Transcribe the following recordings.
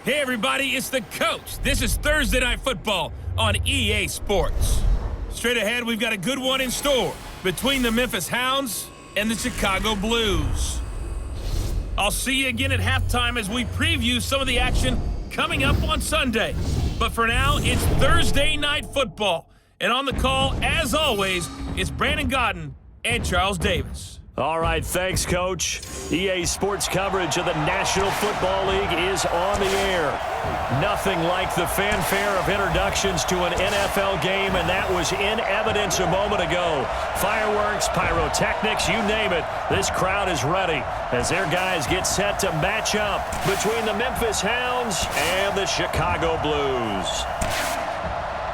Hey everybody, it's the coach. This is Thursday Night Football on EA Sports. Straight ahead, we've got a good one in store between the Memphis Hounds and the Chicago Blues. I'll see you again at halftime as we preview some of the action coming up on Sunday. But for now, it's Thursday Night Football. And on the call, as always, it's Brandon Godden and Charles Davis. All right, thanks, Coach. EA Sports coverage of the National Football League is on the air. Nothing like the fanfare of introductions to an NFL game, and that was in evidence a moment ago. Fireworks, pyrotechnics, you name it. This crowd is ready as their guys get set to match up between the Memphis Hounds and the Chicago Blues.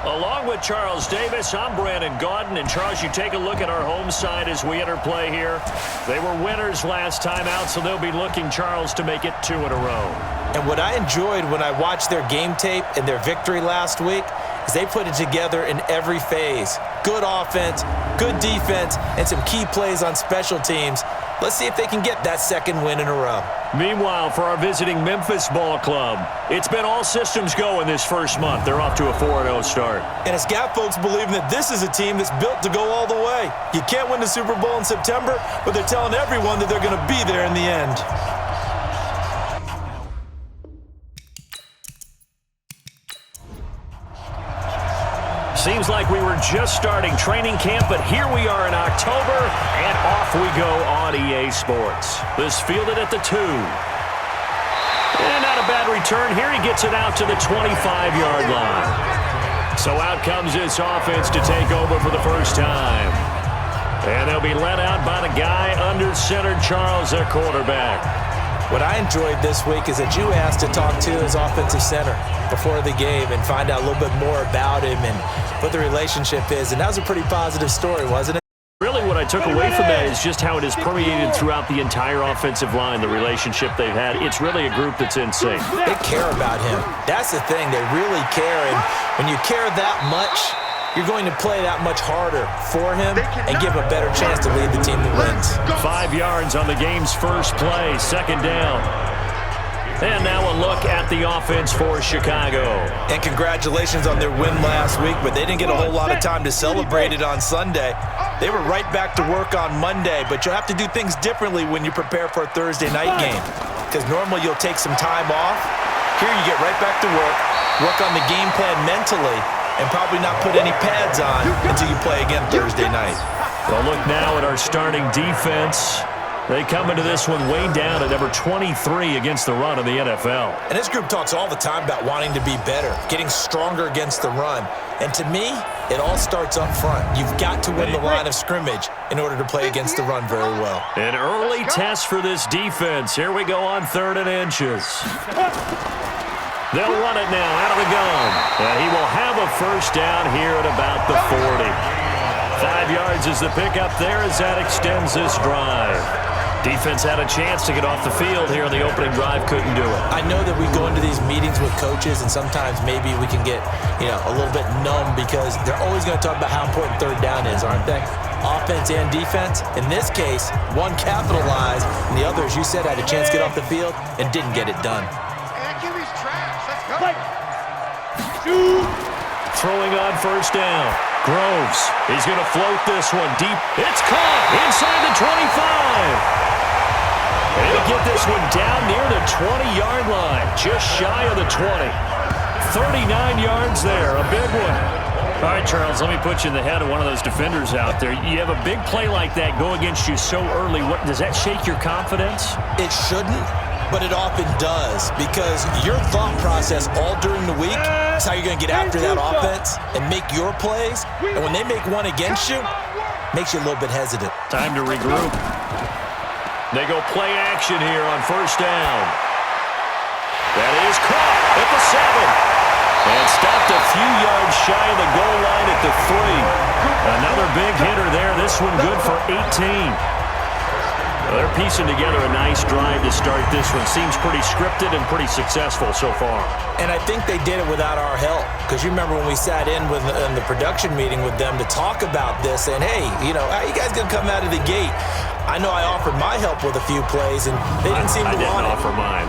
Along with Charles Davis, I'm Brandon Godden. And Charles, you take a look at our home side as we enter play here. They were winners last time out, so they'll be looking, Charles, to make it 2 in a row. And what I enjoyed when I watched their game tape and their victory last week is they put it together in every phase. Good offense, good defense, and some key plays on special teams. Let's see if they can get that second win in a row. Meanwhile, for our visiting Memphis ball club, it's been all systems go in this first month. They're off to a 4-0 start. And it's got folks believing that this is a team that's built to go all the way. You can't win the Super Bowl in September, but they're telling everyone that they're going to be there in the end. Seems like we were just starting training camp, but here we are in October, and off we go on EA Sports. This fielded at the 2. And not a bad return here. He gets it out to the 25-yard line. So out comes this offense to take over for the first time. And they'll be led out by the guy under center, Charles, their quarterback. What I enjoyed this week is that you asked to talk to his offensive center before the game and find out a little bit more about him and what the relationship is. And that was a pretty positive story, wasn't it? Really what I took away from that is just how it has permeated throughout the entire offensive line, the relationship they've had. It's really a group that's in sync. They care about him. That's the thing. They really care. And when you care that much, you're going to play that much harder for him and give him a better chance to lead the team that wins. 5 yards on the game's first play, second down. And now a look at the offense for Chicago. And congratulations on their win last week, but they didn't get a whole lot of time to celebrate it on Sunday. They were right back to work on Monday, but you'll have to do things differently when you prepare for a Thursday night game. Because normally you'll take some time off. Here you get right back to work on the game plan mentally, and probably not put any pads on until you play again Thursday night. Well, look now at our starting defense. They come into this one way down at number 23 against the run in the NFL. And this group talks all the time about wanting to be better, getting stronger against the run. And to me, it all starts up front. You've got to win the line of scrimmage in order to play against the run very well. An early test for this defense. Here we go on 3rd and inches. They'll run it now out of the gun. And he will have a first down here at about the 40. 5 yards is the pickup there as that extends this drive. Defense had a chance to get off the field here on the opening drive, couldn't do it. I know that we go into these meetings with coaches, and sometimes maybe we can get, a little bit numb because they're always going to talk about how important 3rd down is, aren't they? Offense and defense. In this case, one capitalized, and the other, as you said, had a chance to get off the field and didn't get it done. Throwing on first down. Groves. He's going to float this one deep. It's caught inside the 25. And he'll get this one down near the 20-yard line. Just shy of the 20. 39 yards there. A big one. All right, Charles, let me put you in the head of one of those defenders out there. You have a big play like that go against you so early. Does that shake your confidence? It shouldn't, but it often does, because your thought process all during the week is how you're going to get after that offense and make your plays. And when they make one against you, makes you a little bit hesitant. Time to regroup. They go play action here on first down. That is caught at the 7. And stopped a few yards shy of the goal line at the 3. Another big hitter there. This one good for 18. They're piecing together a nice drive to start this one. Seems pretty scripted and pretty successful so far. And I think they did it without our help. Because you remember when we sat in the production meeting with them to talk about this, and hey, how you guys going to come out of the gate? I know I offered my help with a few plays, and they didn't seem to want it. I didn't offer mine.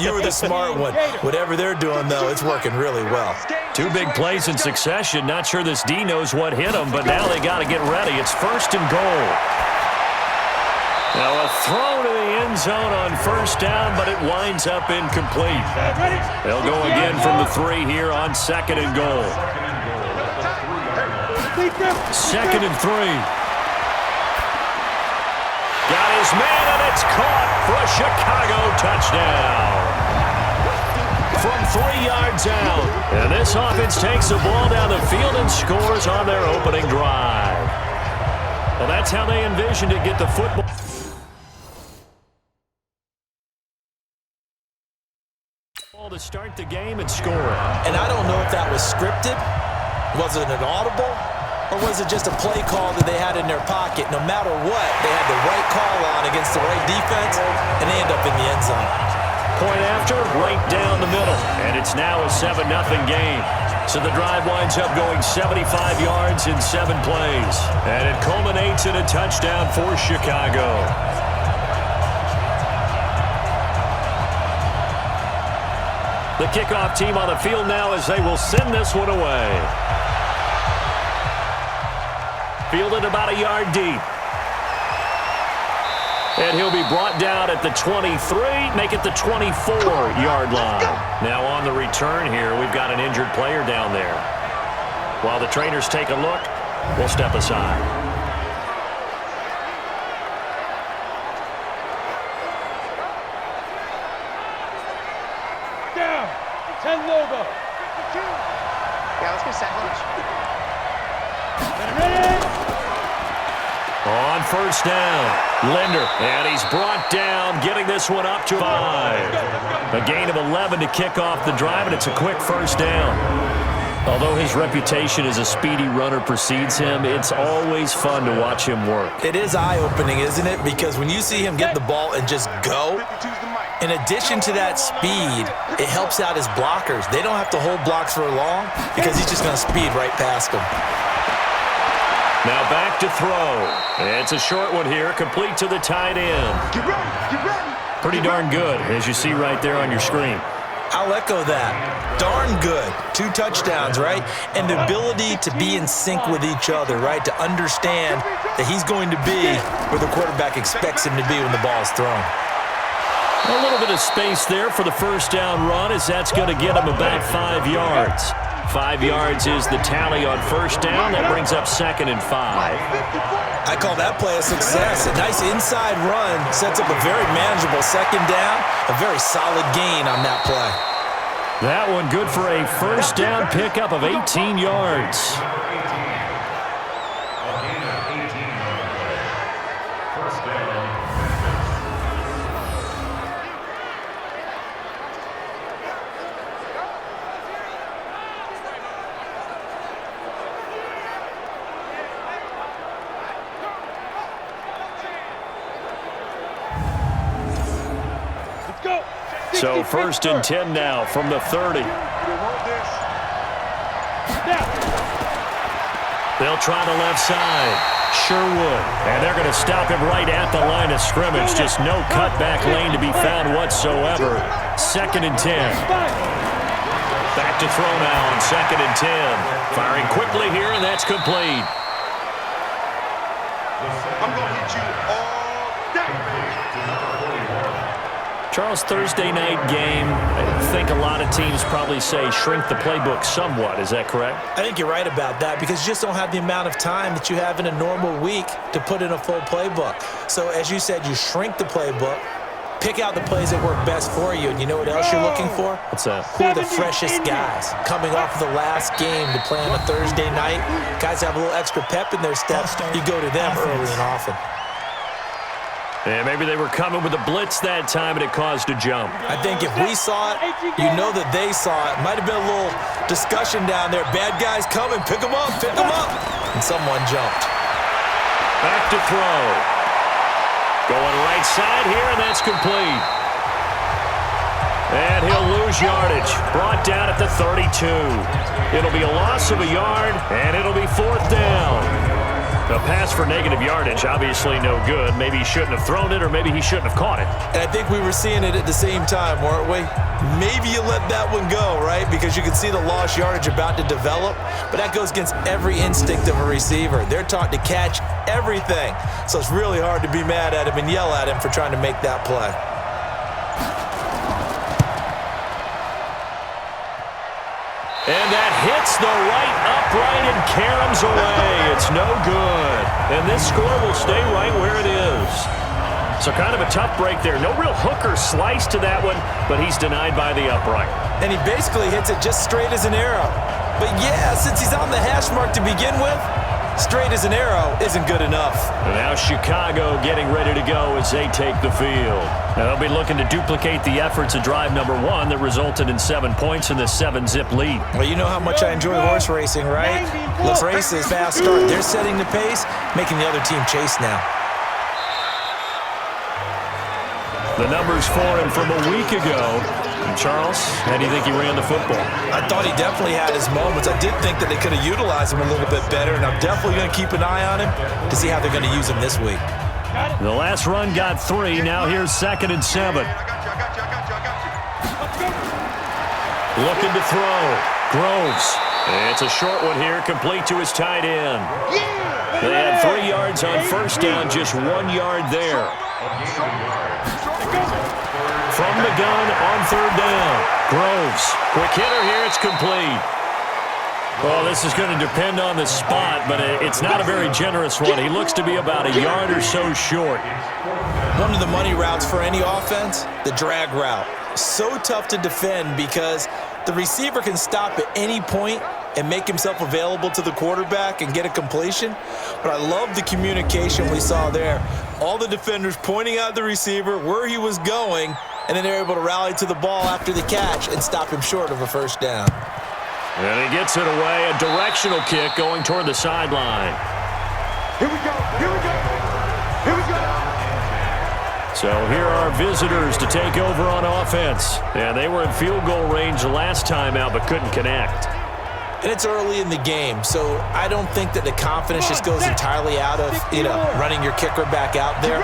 You were the smart one. Whatever they're doing, though, it's working really well. Two big plays in succession. Not sure this D knows what hit them, but now they got to get ready. It's 1st and goal. Now a throw to the end zone on 1st down, but it winds up incomplete. They'll go again from the 3 here on 2nd and goal. 2nd and 3. Got his man, and it's caught for a Chicago touchdown. From 3 yards out. And this offense takes the ball down the field and scores on their opening drive. Well, that's how they envisioned it, get the football. To start the game and score. And I don't know if that was scripted. Was it an audible? Or was it just a play call that they had in their pocket? No matter what, they had the right call on against the right defense, and they end up in the end zone. Point after, right down the middle. And it's now a 7-0 game. So the drive winds up going 75 yards in 7 plays. And it culminates in a touchdown for Chicago. The kickoff team on the field now as they will send this one away. Fielded about a yard deep. And he'll be brought down at the 23, make it the 24-yard line. Now on the return here, we've got an injured player down there. While the trainers take a look, we'll step aside. On 1st down, Linder, and he's brought down, getting this one up to 5. A gain of 11 to kick off the drive, and it's a quick 1st down. Although his reputation as a speedy runner precedes him, it's always fun to watch him work. It is eye-opening, isn't it? Because when you see him get the ball and just go, in addition to that speed, it helps out his blockers. They don't have to hold blocks for long because he's just going to speed right past them. Now back to throw. It's a short one here, complete to the tight end. Get ready. Pretty darn good, as you see right there on your screen. I'll echo that. Darn good. 2 touchdowns, right? And the ability to be in sync with each other, right? To understand that he's going to be where the quarterback expects him to be when the ball is thrown. A little bit of space there for the 1st down run, as that's going to get him about 5 yards. 5 yards is the tally on 1st down. That brings up 2nd and 5. I call that play a success. A nice inside run sets up a very manageable 2nd down. A very solid gain on that play. That one good for a 1st down pickup of 18 yards. So 1st and 10 now from the 30. They'll try the left side. Sure would. And they're going to stop him right at the line of scrimmage. Just no cutback lane to be found whatsoever. 2nd and 10. Back to throw now on 2nd and 10. Firing quickly here, and that's complete. I'm going to hit you all day. Charles, Thursday night game, I think a lot of teams probably say shrink the playbook somewhat. Is that correct? I think you're right about that because you just don't have the amount of time that you have in a normal week to put in a full playbook. So as you said, you shrink the playbook, pick out the plays that work best for you, and you know what else you're looking for? What's that? Who are the freshest guys coming off of the last game to play on a Thursday night? Guys have a little extra pep in their step. You go to them early and often. And maybe they were coming with a blitz that time, and it caused a jump. I think if we saw it, you know that they saw it. Might have been a little discussion down there. Bad guys coming. Pick them up. Pick them up. And someone jumped. Back to throw. Going right side here, and that's complete. And he'll lose yardage. Brought down at the 32. It'll be a loss of a yard, and it'll be 4th down. A pass for negative yardage, obviously no good. Maybe he shouldn't have thrown it, or maybe he shouldn't have caught it. And I think we were seeing it at the same time, weren't we? Maybe you let that one go, right? Because you can see the lost yardage about to develop, but that goes against every instinct of a receiver. They're taught to catch everything. So it's really hard to be mad at him and yell at him for trying to make that play. And that hits the right upright and caroms away. It's no good. And this score will stay right where it is. So kind of a tough break there. No real hook or slice to that one, but he's denied by the upright. And he basically hits it just straight as an arrow. But yeah, since he's on the hash mark to begin with, straight as an arrow isn't good enough. And now Chicago getting ready to go as they take the field. Now they'll be looking to duplicate the efforts of drive number 1 that resulted in 7 points in this 7-zip lead. Well, you know how much I enjoy horse racing, right? Let's race is fast start. They're setting the pace, making the other team chase now. The numbers for him from a week ago. And Charles, how do you think he ran the football? I thought he definitely had his moments. I did think that they could have utilized him a little bit better, and I'm definitely going to keep an eye on him to see how they're going to use him this week. The last run got 3. Now here's 2nd and 7. Looking to throw. Groves. It's a short one here, complete to his tight end. They had 3 yards on first down, just 1 yard there. From the gun on 3rd down. Groves. Quick hitter here. It's complete. Well, this is going to depend on the spot, but it's not a very generous one. He looks to be about a yard or so short. One of the money routes for any offense, the drag route. So tough to defend because the receiver can stop at any point and make himself available to the quarterback and get a completion. But I love the communication we saw there. All the defenders pointing out the receiver, where he was going, and then they're able to rally to the ball after the catch and stop him short of a first down. And he gets it away, a directional kick going toward the sideline. Here we go, here we go, here we go. So here are visitors to take over on offense. And they were in field goal range the last time out, but couldn't connect. And it's early in the game, so I don't think that the confidence just goes entirely out of, running your kicker back out there.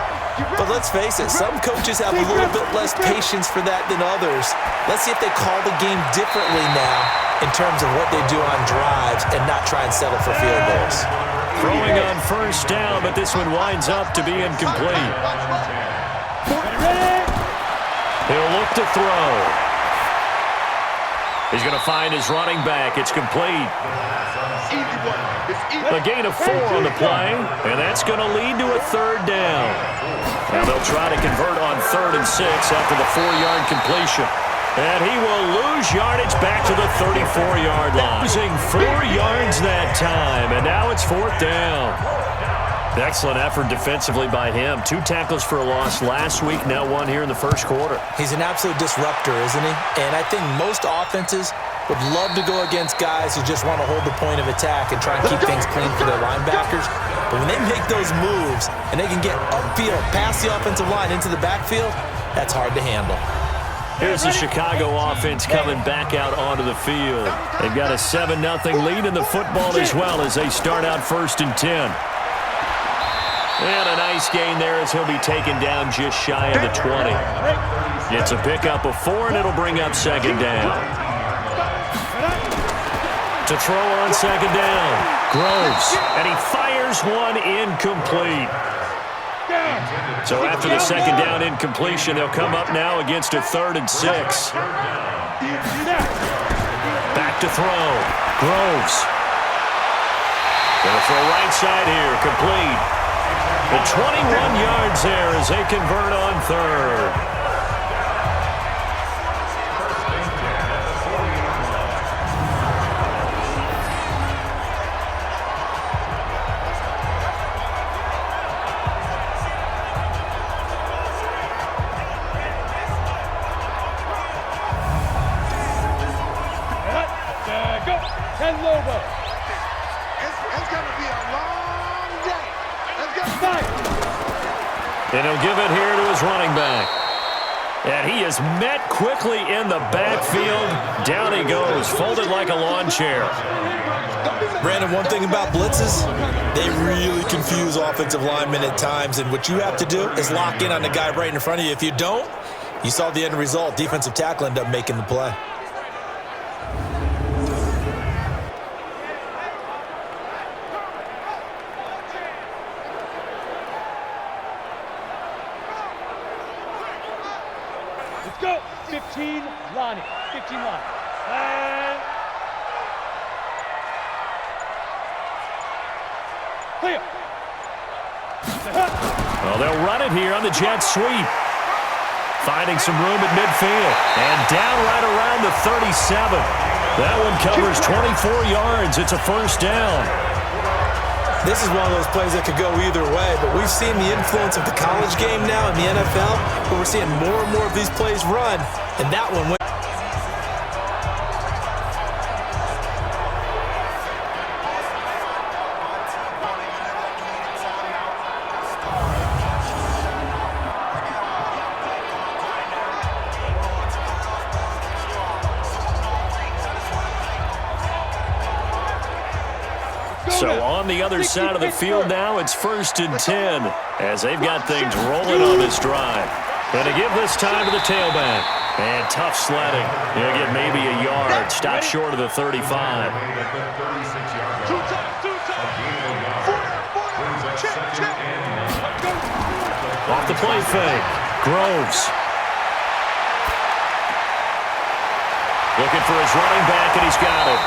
But let's face it, some coaches have a little bit less patience for that than others. Let's see if they call the game differently now in terms of what they do on drives and not try and settle for field goals. Throwing on first down, but this one winds up to be incomplete. He'll look to throw. He's going to find his running back. It's complete. A gain of 4 on the play, and that's going to lead to a 3rd down. Now they'll try to convert on 3rd and 6 after the 4-yard completion. And he will lose yardage back to the 34-yard line. Losing 4 yards that time, and now it's 4th down. Excellent effort defensively by him. 2 tackles for a loss last week, now 1 here in the first quarter. He's an absolute disruptor, isn't he? And I think most offenses would love to go against guys who just want to hold the point of attack and try and keep things clean for their linebackers. But when they make those moves and they can get upfield, past the offensive line into the backfield, that's hard to handle. Here's the Chicago offense coming back out onto the field. They've got a 7-0 lead in the football as well as they start out 1st and 10. And a nice gain there as he'll be taken down just shy of the 20. It's a pickup of 4, and it'll bring up 2nd down. To throw on 2nd down, Groves, and he fires one incomplete. So after the 2nd down incompletion, they'll come up now against a 3rd and 6. Back to throw, Groves. Gonna throw right side here, complete. The 21 yards there as they convert on 3rd. It's going to be a long day. Let's get started. And he'll give it here to his running back. And he is met quickly in the backfield. Down he goes, folded like a lawn chair. Brandon, one thing about blitzes, they really confuse offensive linemen at times, and what you have to do is lock in on the guy right in front of you. If you don't, you saw the end result. Defensive tackle ended up making the play. Let's go. 15, Lonnie. 15, Lonnie. And clear. Well, they'll run it here on the jet sweep. Finding some room at midfield. And down right around the 37. That one covers 24 yards. It's a first down. This is one of those plays that could go either way, but we've seen the influence of the college game now in the NFL, where we're seeing more and more of these plays run, and that one went. So on the other side of the field now, it's 1st and 10 as they've got things rolling on this drive. Going to give this time to the tailback. And tough sledding. He'll get maybe a yard. Stop short of the 35. Off the play fake. Groves. Looking for his running back, and he's got it.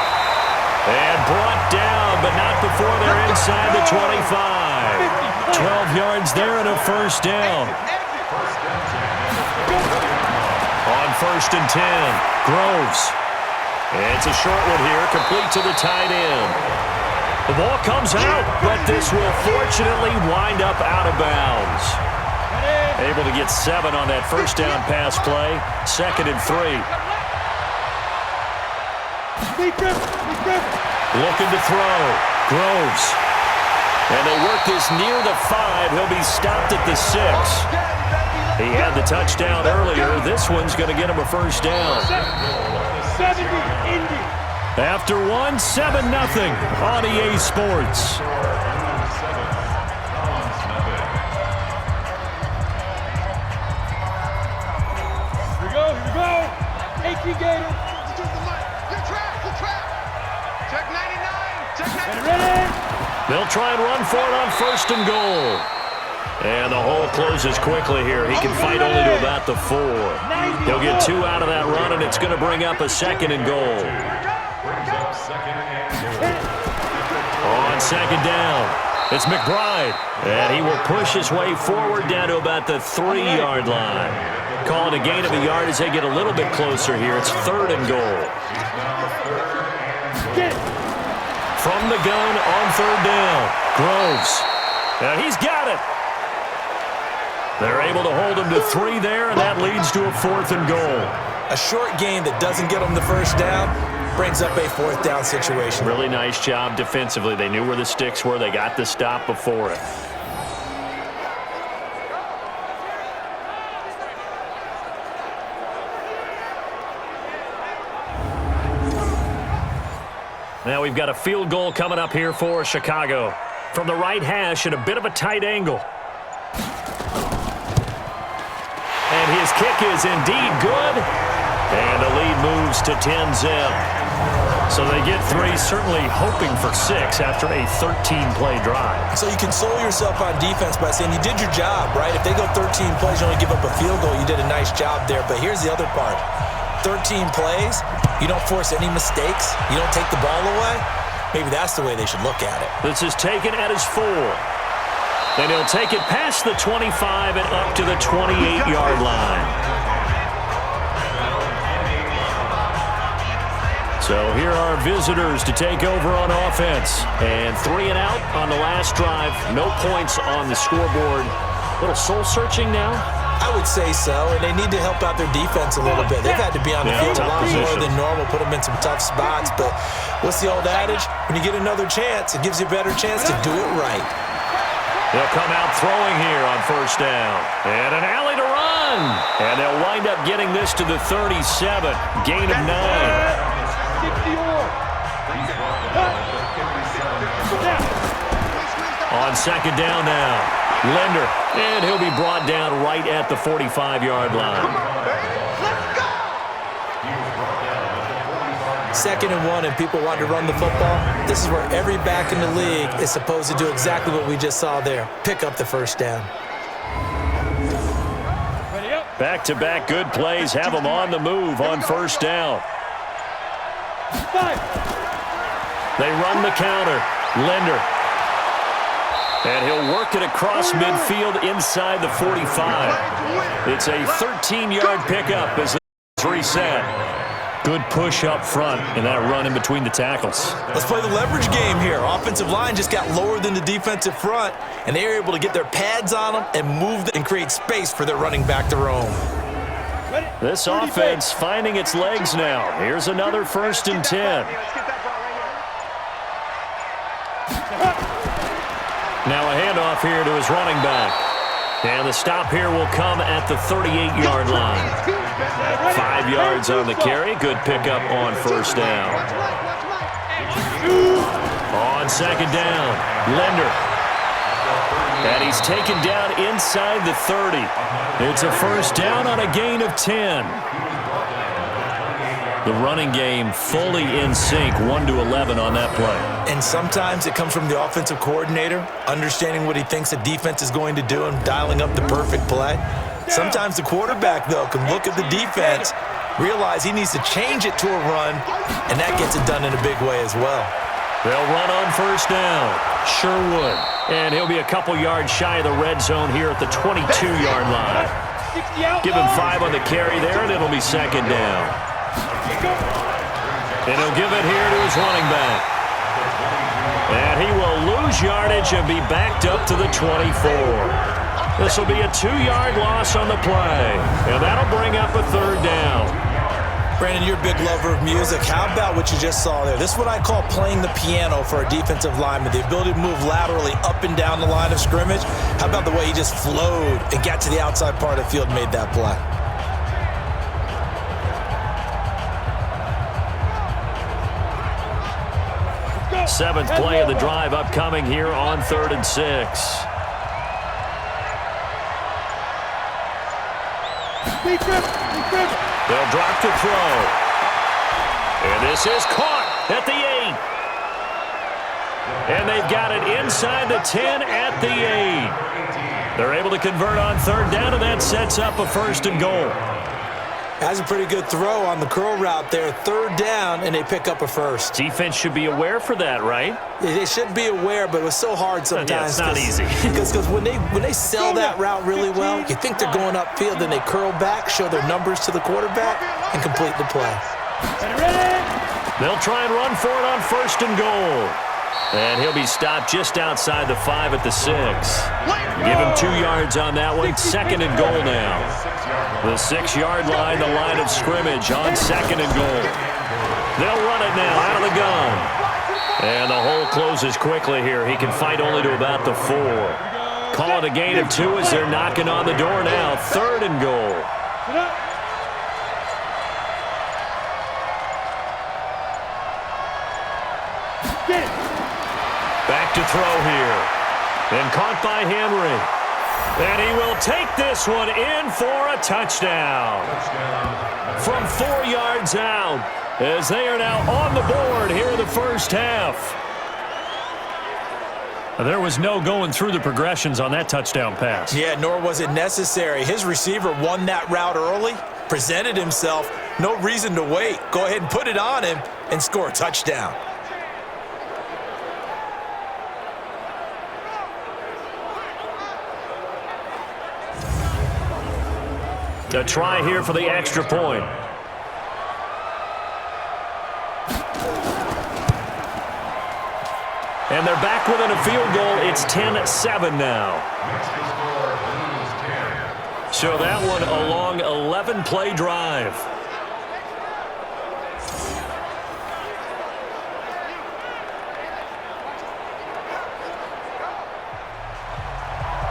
And brought down, but not before they're inside the 25. 12 yards there and a first down. On 1st and 10, Groves. It's a short one here, complete to the tight end. The ball comes out, but this will fortunately wind up out of bounds. Able to get 7 on that first down pass play. 2nd and 3. Looking to throw. Groves. And they work this near the 5. He'll be stopped at the 6. He had the touchdown earlier. This one's going to get him a first down. 70, Indy. After 1, 7-0 on EA Sports. Here we go, here we go. Thank you, Gator. Check 99. Check 99. Ready? They'll try and run for it on 1st and goal. And the hole closes quickly here. He can fight only to about the 4. He'll get 2 out of that run, and it's going to bring up a 2nd and goal. On 2nd down, it's McBride. And he will push his way forward down to about the 3-yard line. Calling a gain of a yard as they get a little bit closer here. It's 3rd and goal. From the gun on 3rd down, Groves. And he's got it. They're able to hold him to 3 there, and that leads to a 4th and goal. A short gain that doesn't get them the first down brings up a 4th down situation. Really nice job defensively. They knew where the sticks were. They got the stop before it. Now we've got a field goal coming up here for Chicago. From the right hash at a bit of a tight angle. And his kick is indeed good. And the lead moves to 10-zip. So they get 3, certainly hoping for 6 after a 13-play drive. So you console yourself on defense by saying you did your job, right? If they go 13 plays, you only give up a field goal, you did a nice job there. But here's the other part. 13 plays, you don't force any mistakes, you don't take the ball away. Maybe that's the way they should look at it. This is taken at his 4. And he'll take it past the 25 and up to the 28-yard line. So here are visitors to take over on offense. And 3 and out on the last drive. No points on the scoreboard. A little soul-searching now. I would say so, and they need to help out their defense a little bit. They've had to be on the field a lot more than normal, put them in some tough spots. But what's the old adage? When you get another chance, it gives you a better chance to do it right. They'll come out throwing here on first down. And an alley to run. And they'll wind up getting this to the 37. Gain of 9. On second down now. Linder. And he'll be brought down right at the 45-yard line. Second and 1 and people want to run the football. This is where every back in the league is supposed to do exactly what we just saw there. Pick up the first down. Back-to-back good plays have them on the move on first down. They run the counter. Linder. And he'll work it across midfield inside the 45. It's a 13-yard pickup as it's reset. Good push up front and that run in between the tackles. Let's play the leverage game here. Offensive line just got lower than the defensive front, and they were able to get their pads on them and move and create space for their running back to roam. This offense finding its legs now. Here's another 1st and 10. Now a handoff here to his running back. And the stop here will come at the 38-yard line. 5 yards on the carry. Good pickup on first down. On second down, Linder. And he's taken down inside the 30. It's a first down on a gain of 10. The running game fully in sync, 1-11 on that play. And sometimes it comes from the offensive coordinator, understanding what he thinks the defense is going to do and dialing up the perfect play. Sometimes the quarterback, though, can look at the defense, realize he needs to change it to a run, and that gets it done in a big way as well. They'll run on first down. Sherwood. And he'll be a couple yards shy of the red zone here at the 22-yard line. Give him 5 on the carry there, and it'll be second down. And he'll give it here to his running back. And he will lose yardage and be backed up to the 24. This will be a 2-yard loss on the play. And that'll bring up a 3rd down. Brandon, you're a big lover of music. How about what you just saw there? This is what I call playing the piano for a defensive lineman. The ability to move laterally up and down the line of scrimmage. How about the way he just flowed and got to the outside part of the field and made that play? Seventh play of the drive upcoming here on 3rd and 6. They'll drop to throw. And this is caught at the 8. And they've got it inside the 10 at the 8. They're able to convert on 3rd down, and that sets up a 1st and goal. Has a pretty good throw on the curl route there. 3rd down, and they pick up a 1st. Defense should be aware for that, right? They should be aware, but it was so hard sometimes. Yeah, it's not easy. Because when they sell that route really well, you think they're going upfield, then they curl back, show their numbers to the quarterback, and complete the play. They'll try and run for it on 1st and goal. And he'll be stopped just outside the 5 at the 6. Give him 2 yards on that one. 2nd and goal now. The 6-yard line, the line of scrimmage on 2nd and goal. They'll run it now out of the gun. And the hole closes quickly here. He can fight only to about the 4. Call it a gain of 2 as they're knocking on the door now. 3rd and goal. Back to throw here. And caught by Henry. And he will take this one in for a touchdown. From 4 yards out, as they are now on the board here in the first half. There was no going through the progressions on that touchdown pass. Yeah, nor was it necessary. His receiver won that route early, presented himself. No reason to wait. Go ahead and put it on him and score a touchdown. A try here for the extra point. And they're back within a field goal. It's 10-7 now. So that one a long 11-play drive.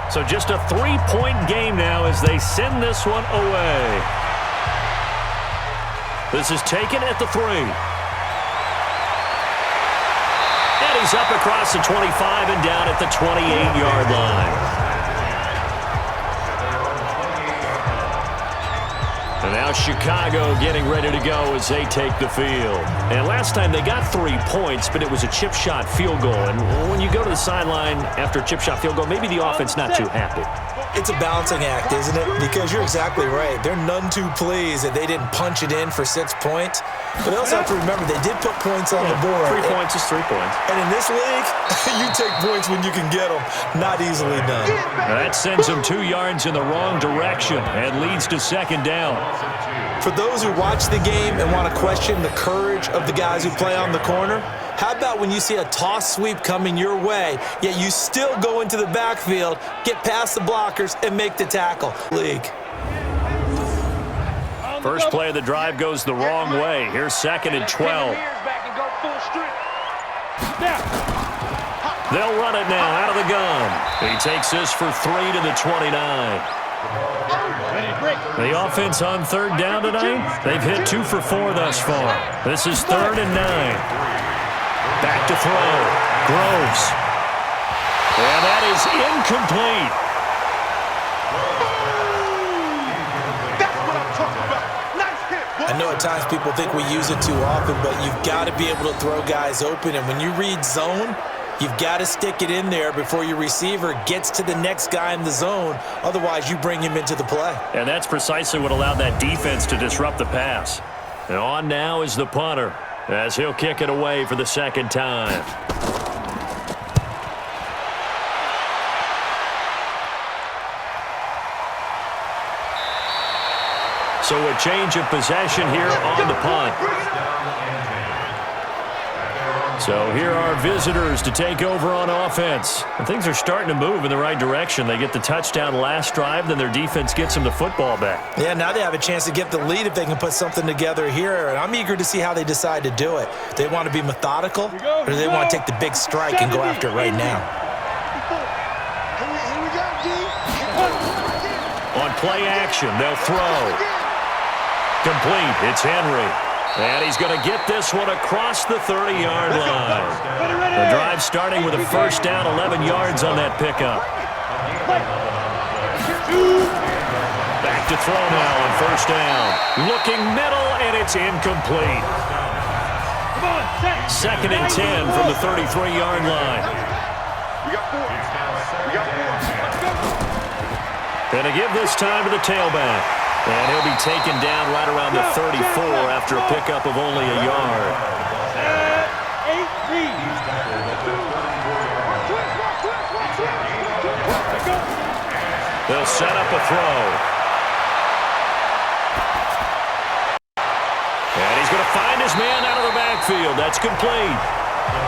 So just a 3-point game now as they send this one away. This is taken at the 3. And he's up across the 25 and down at the 28-yard line. And now Chicago getting ready to go as they take the field. And last time they got 3 points, but it was a chip shot field goal. And when you go to the sideline after a chip shot field goal, maybe the offense not too happy. It's a balancing act, isn't it? Because you're exactly right. They're none too pleased that they didn't punch it in for 6 points. But they also have to remember they did put points on the board. 3 points is 3 points. And in this league, you take points when you can get them. Not easily done. That sends them 2 yards in the wrong direction and leads to second down. For those who watch the game and want to question the courage of the guys who play on the corner, how about when you see a toss sweep coming your way, yet you still go into the backfield, get past the blockers, and make the tackle? League. First play of the drive goes the wrong way. Here's 2nd and 12. They'll run it now out of the gun. He takes this for 3 to the 29. The offense on 3rd down tonight, they've hit 2 for 4 thus far. This is 3rd and 9. Back to throw. Groves. And that is incomplete. I know at times people think we use it too often, but you've got to be able to throw guys open. And when you read zone, you've got to stick it in there before your receiver gets to the next guy in the zone. Otherwise, you bring him into the play. And that's precisely what allowed that defense to disrupt the pass. And on now is the punter, as he'll kick it away for the 2nd time. So a change of possession here on the punt. So here are visitors to take over on offense. And things are starting to move in the right direction. They get the touchdown last drive, then their defense gets them the football back. Yeah, now they have a chance to get the lead if they can put something together here. And I'm eager to see how they decide to do it. Do they want to be methodical, or do they want to take the big strike and go after it right now? On play action, they'll throw. Complete. It's Henry. And he's going to get this one across the 30-yard line. The drive starting with a first down, 11 yards on that pickup. Back to throw now on first down. Looking middle, and it's incomplete. 2nd and 10 from the 33-yard line. Going to give this time to the tailback. And he'll be taken down right around the 34 after a pickup of only a yard. They'll set up a throw. And he's going to find his man out of the backfield. That's complete.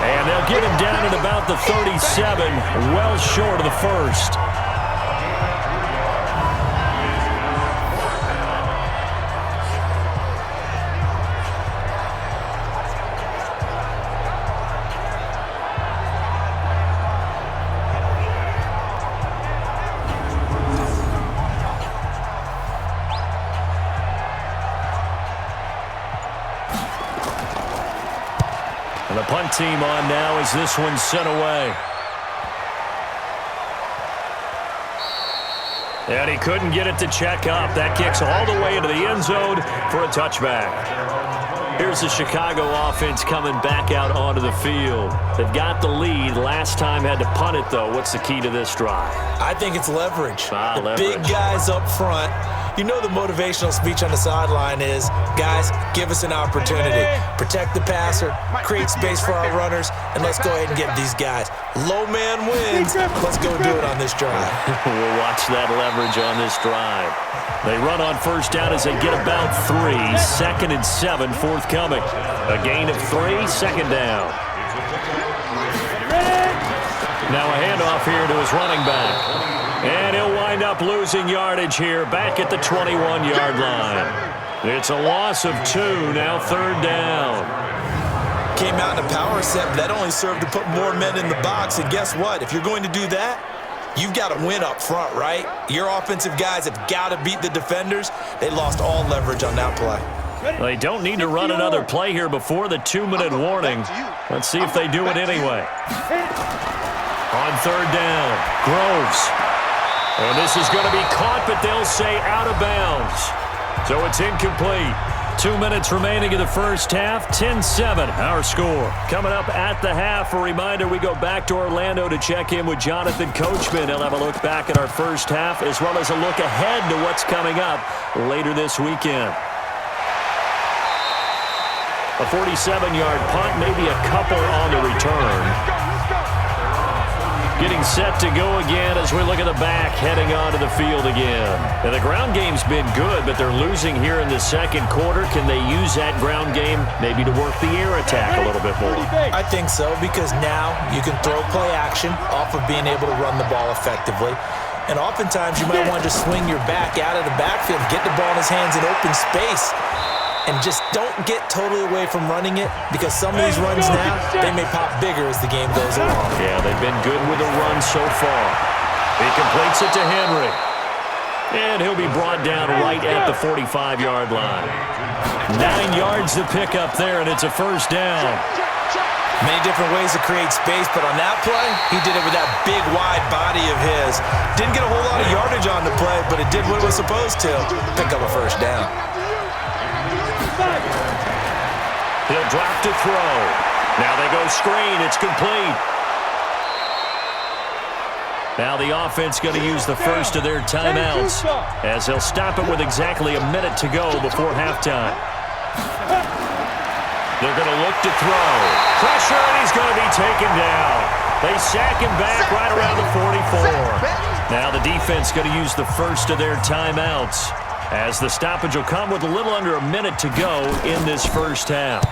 And they'll get him down at about the 37, well short of the first. And the punt team on now as this one's sent away. And he couldn't get it to check up. That kicks all the way into the end zone for a touchback. Here's the Chicago offense coming back out onto the field. They've got the lead. Last time had to punt it, though. What's the key to this drive? I think it's leverage. Leverage. Big guys up front. You know the motivational speech on the sideline is, guys, give us an opportunity. Protect the passer, create space for our runners, and let's go ahead and get these guys. Low man wins. Let's go do it on this drive. We'll watch that leverage on this drive. They run on first down as they get about 3. 2nd and 7 forthcoming. A gain of 3, 2nd down. Now a handoff here to his running back. And he'll wind up losing yardage here back at the 21-yard line. It's a loss of 2, now 3rd down. Came out in a power set, but that only served to put more men in the box. And guess what? If you're going to do that, You've got to win up front, right? Your offensive guys have got to beat the defenders. They lost all leverage on that play. They don't need to run another play here before the 2-minute warning. Let's see if they do it anyway. On third down, Groves. And this is going to be caught, but they'll say out of bounds. So it's incomplete. 2 minutes remaining in the first half, 10-7 our score. Coming up at the half, a reminder we go back to Orlando to check in with Jonathan Coachman. He'll have a look back at our first half as well as a look ahead to what's coming up later this weekend. A 47-yard punt, maybe a couple on the return. Getting set to go again as we look at the back, heading onto the field again. And the ground game's been good, but they're losing here in the second quarter. Can they use that ground game maybe to work the air attack a little bit more? I think so, because now you can throw play action off of being able to run the ball effectively. And oftentimes you might want to just swing your back out of the backfield, get the ball in his hands in open space. And just don't get totally away from running it, because some of these runs now, they may pop bigger as the game goes along. Yeah, they've been good with the run so far. He completes it to Henry. And he'll be brought down right at the 45-yard line. 9 yards to pick up there, and it's a first down. Many different ways to create space, but on that play, he did it with that big, wide body of his. Didn't get a whole lot of yardage on the play, but it did what it was supposed to. Pick up a first down. He'll drop to throw. Now they go screen. It's complete. Now the offense going to use the first of their timeouts as they'll stop it with exactly a minute to go before halftime. They're going to look to throw. Pressure, and he's going to be taken down. They sack him back right around the 44. Now the defense going to use the first of their timeouts, as the stoppage will come with a little under a minute to go in this first half.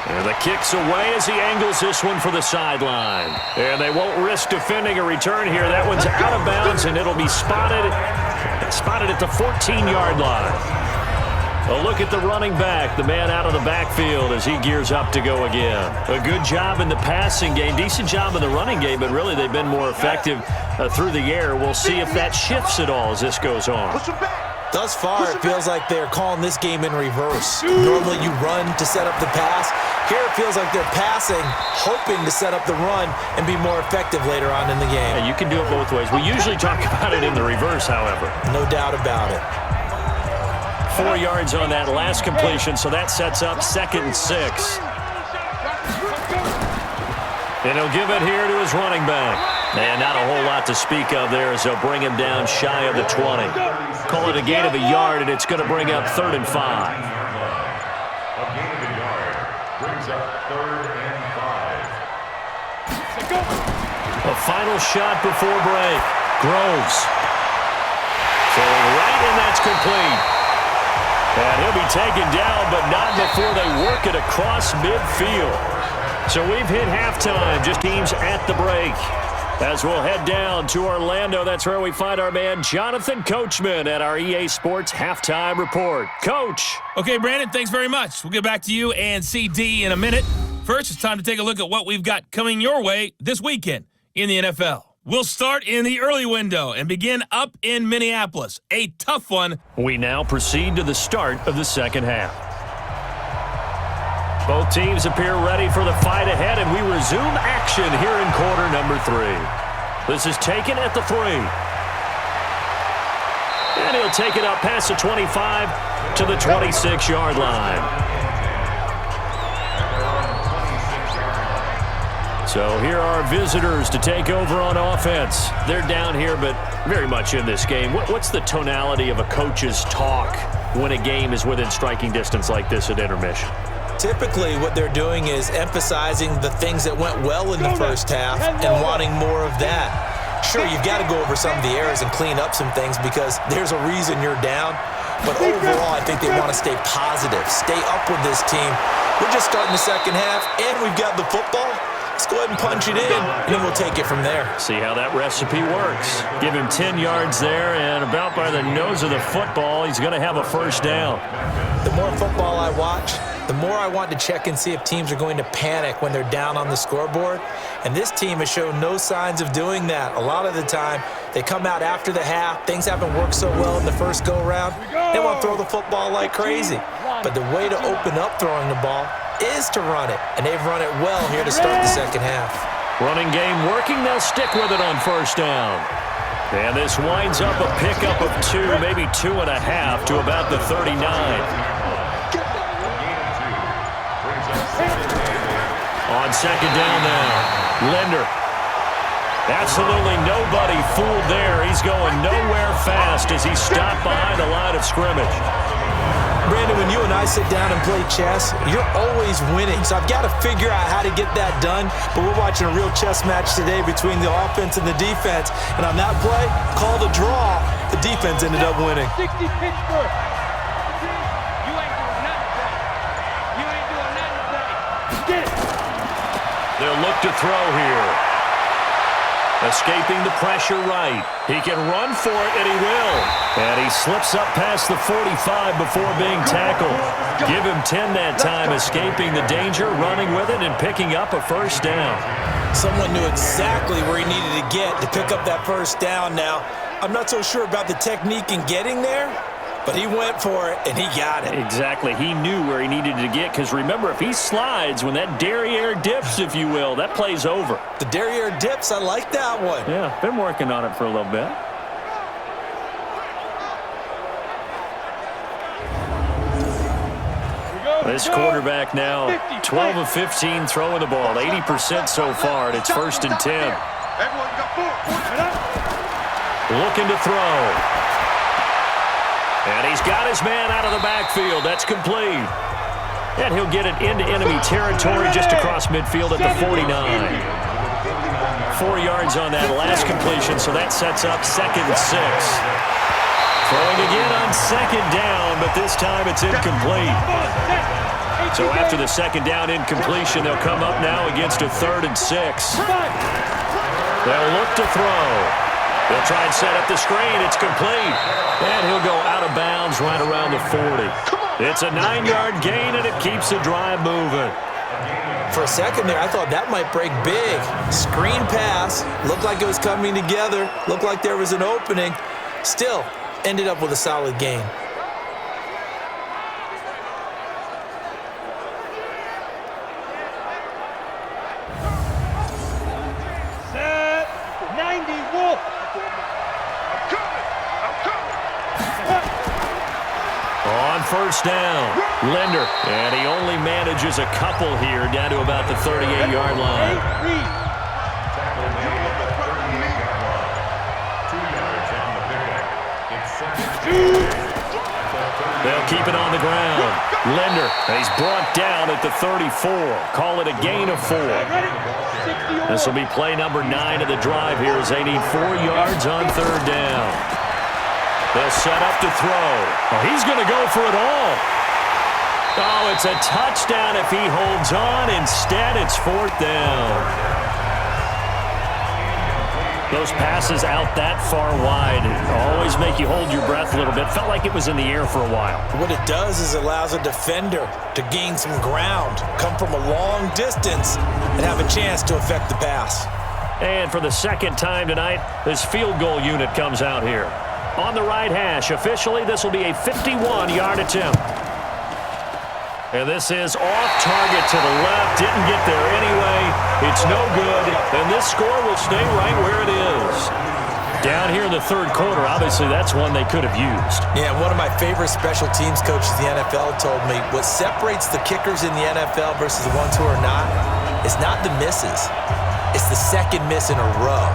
And the kick's away as he angles this one for the sideline. And they won't risk defending a return here. That one's out of bounds, and it'll be spotted at the 14-yard line. A look at the running back, the man out of the backfield as he gears up to go again. A good job in the passing game, decent job in the running game, but really they've been more effective through the air. We'll see if that shifts at all as this goes on. Thus far, it feels like they're calling this game in reverse. Normally you run to set up the pass. Here it feels like they're passing, hoping to set up the run and be more effective later on in the game. Yeah, you can do it both ways. We usually talk about it in the reverse, however. No doubt about it. 4 yards on that last completion, so that sets up 2nd and 6. And he'll give it here to his running back. And not a whole lot to speak of there as they'll bring him down shy of the 20. Call it a gain of a yard, and it's going to bring up 3rd and 5. A gain of a yard brings up 3rd and 5. A final shot before break. Groves. Throwing right, and that's complete. And he'll be taken down, but not before they work it across midfield. So we've hit halftime, just teams at the break. As we'll head down to Orlando, that's where we find our man Jonathan Coachman at our EA Sports Halftime Report. Coach. Okay, Brandon, thanks very much. We'll get back to you and CD in a minute. First, it's time to take a look at what we've got coming your way this weekend in the NFL. We'll start in the early window and begin up in Minneapolis. A tough one. We now proceed to the start of the second half. Both teams appear ready for the fight ahead, and we resume action here in quarter number 3. This is taken at the 3. And he'll take it up past the 25 to the 26-yard line. So here are visitors to take over on offense. They're down here, but very much in this game. What's the tonality of a coach's talk when a game is within striking distance like this at intermission? Typically, what they're doing is emphasizing the things that went well in the first half and wanting more of that. Sure, you've got to go over some of the errors and clean up some things because there's a reason you're down. But overall, I think they want to stay positive, stay up with this team. We're just starting the second half, and we've got the football. Let's go ahead and punch it in, and then we'll take it from there. See how that recipe works. Give him 10 yards there, and about by the nose of the football, he's going to have a first down. The more football I watch, the more I want to check and see if teams are going to panic when they're down on the scoreboard. And this team has shown no signs of doing that. A lot of the time, they come out after the half. Things haven't worked so well in the first go-around. They want to throw the football like crazy. But the way to open up throwing the ball is to run it. And they've run it well here to start the second half. Running game working. They'll stick with it on first down. And this winds up a pickup of 2, maybe 2.5 to about the 39. On second down now, Linder. Absolutely nobody fooled there. He's going nowhere fast as he stopped behind the line of scrimmage. Brandon, when you and I sit down and play chess, you're always winning. So I've got to figure out how to get that done. But we're watching a real chess match today between the offense and the defense. And on that play, called a draw, the defense ended up winning. 60 Pittsburgh. You ain't doing nothing today. You ain't doing nothing today. Get it. They'll look to throw here. Escaping the pressure right. He can run for it, and he will. And he slips up past the 45 before being tackled. Give him 10 that time, escaping the danger, running with it, and picking up a first down. Someone knew exactly where he needed to get to pick up that first down now. I'm not so sure about the technique in getting there, but he went for it, and he got it. Exactly. He knew where he needed to get, because remember, if he slides, when that derriere dips, if you will, that play's over. The derriere dips, I like that one. Yeah, been working on it for a little bit. This quarterback now 12 of 15 throwing the ball, 80% so far, and it's 1st and 10. Looking to throw. And he's got his man out of the backfield. That's complete. And he'll get it into enemy territory just across midfield at the 49. 4 yards on that last completion, so that sets up 2nd and 6. Throwing again on 2nd down, but this time it's incomplete. So after the 2nd down incompletion, they'll come up now against a 3rd and 6. They'll look to throw. They'll try and set up the screen. It's complete. And he'll go out of bounds right around the 40. It's a 9-yard gain, and it keeps the drive moving. For a second there, I thought that might break big. Screen pass. Looked like it was coming together. Looked like there was an opening. Still, ended up with a solid gain. Set. 90 Wolf. On first down, Linder. And he only manages a couple here down to about the 38-yard line. They'll keep it on the ground. Linder, he's brought down at the 34. Call it a gain of 4. This will be play number 9 of the drive here as they need 4 yards on 3rd down. They'll set up to throw. Oh, he's going to go for it all. Oh, it's a touchdown if he holds on. Instead, it's 4th down. Those passes out that far wide always make you hold your breath a little bit. Felt like it was in the air for a while. What it does is it allows a defender to gain some ground, come from a long distance, and have a chance to affect the pass. And for the 2nd time tonight, this field goal unit comes out here. On the right hash, officially, this will be a 51-yard attempt. And this is off target to the left. Didn't get there anyway. It's no good. And this score will stay right where it is. Down here in the 3rd quarter, obviously that's one they could have used. Yeah, one of my favorite special teams coaches in the NFL told me what separates the kickers in the NFL versus the ones who are not is not the misses. It's the 2nd miss in a row.